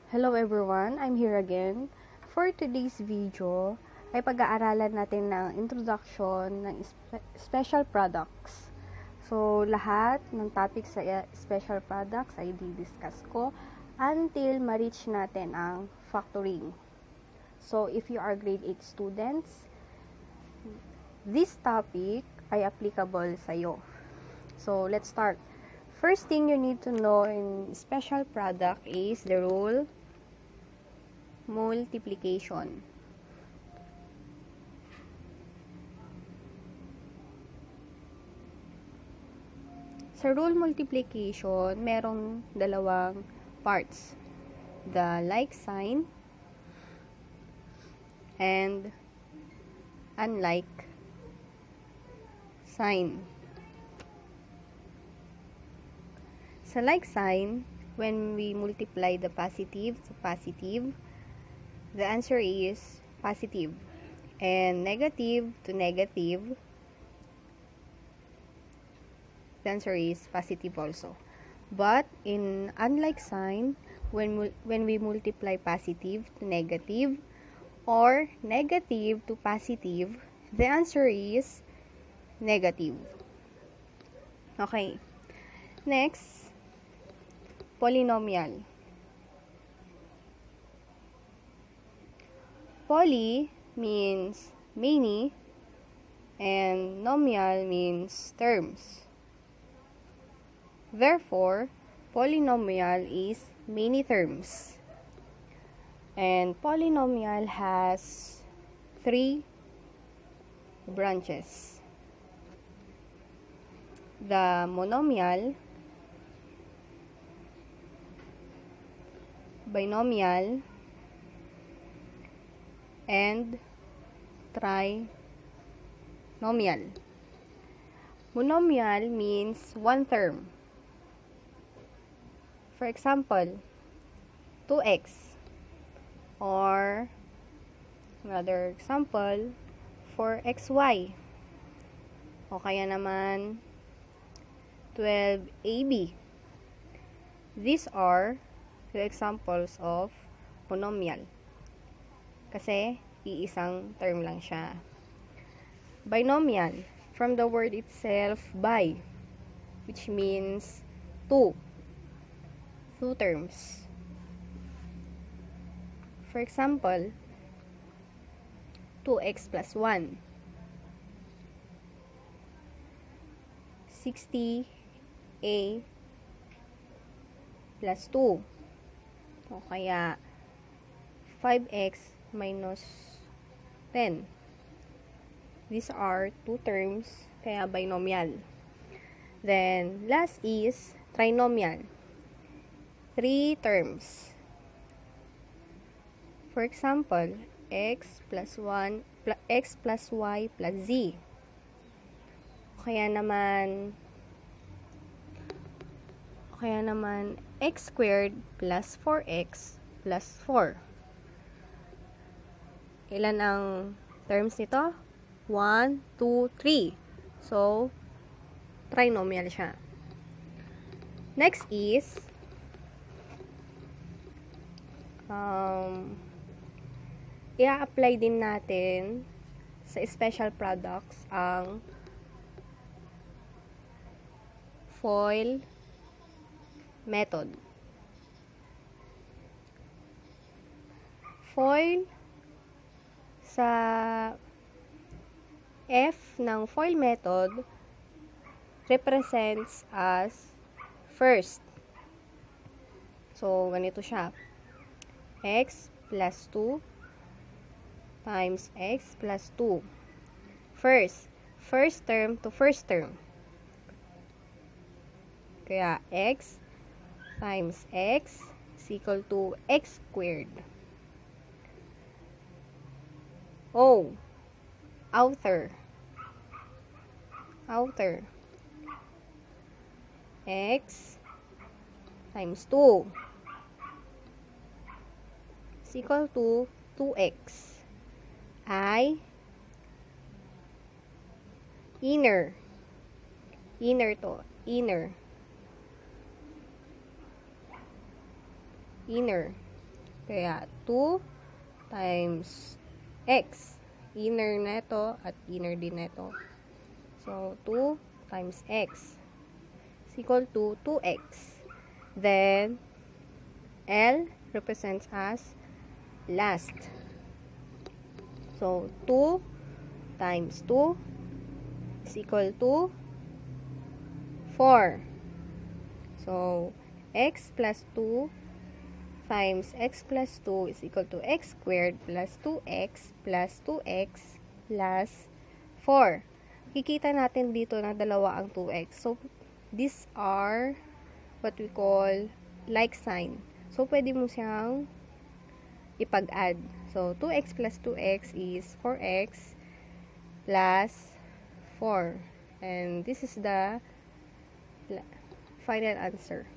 Hello everyone, I'm here again. For today's video, ay pag-aaralan natin ng introduction ng special products. So, lahat ng topics sa special products ay di-discuss ko until ma-reach natin ang factoring. So, if you are grade 8 students, this topic ay applicable sa iyo. So, let's start. First thing you need to know in special product is the rule multiplication. Sa rule multiplication, merong dalawang parts. The like sign and unlike sign. Sa like sign, when we multiply the positive to positive, the answer is positive. And negative to negative, the answer is positive also. But in unlike sign, when we multiply positive to negative or negative to positive, the answer is negative. Okay. Next, polynomial. Poly means many and nomial means terms. Therefore, polynomial is many terms. And polynomial has 3 branches. The monomial, binomial, and trinomial. Monomial means one term. For example, 2x, or another example, 4xy, o kaya naman 12ab. These are the examples of monomial. Kasi, iisang term lang siya. Binomial, from the word itself, bi, which means 2 terms. For example, 2x plus 1, 60a plus 2, o kaya 5x minus 10. These are 2 terms, kaya binomial. Then, last is trinomial. 3 terms. For example, x plus y plus z. Kaya naman x squared plus 4x plus 4. Ilan ang terms nito? 1, 2, 3. So, trinomial siya. Next is i-apply din natin sa special products ang FOIL method. FOIL, sa F ng FOIL method represents as first. So, ganito siya. X plus 2 times x plus 2. First term to first term. Kaya x times x is equal to x squared. O, outer, x times 2 is equal to 2x. I, inner to, inner, Kaya 2 times x. Inner neto at inner din neto. So, 2 times x is equal to 2x. Then, L represents as last. So, 2 times 2 is equal to 4. So, x plus 2 times x plus 2 is equal to x squared plus 2x plus 2x plus 4. Kikita natin dito na dalawa ang 2x. So, these are what we call like sign. So, pwede mo siyang ipag-add. So, 2x plus 2x is 4x plus 4. And this is the final answer.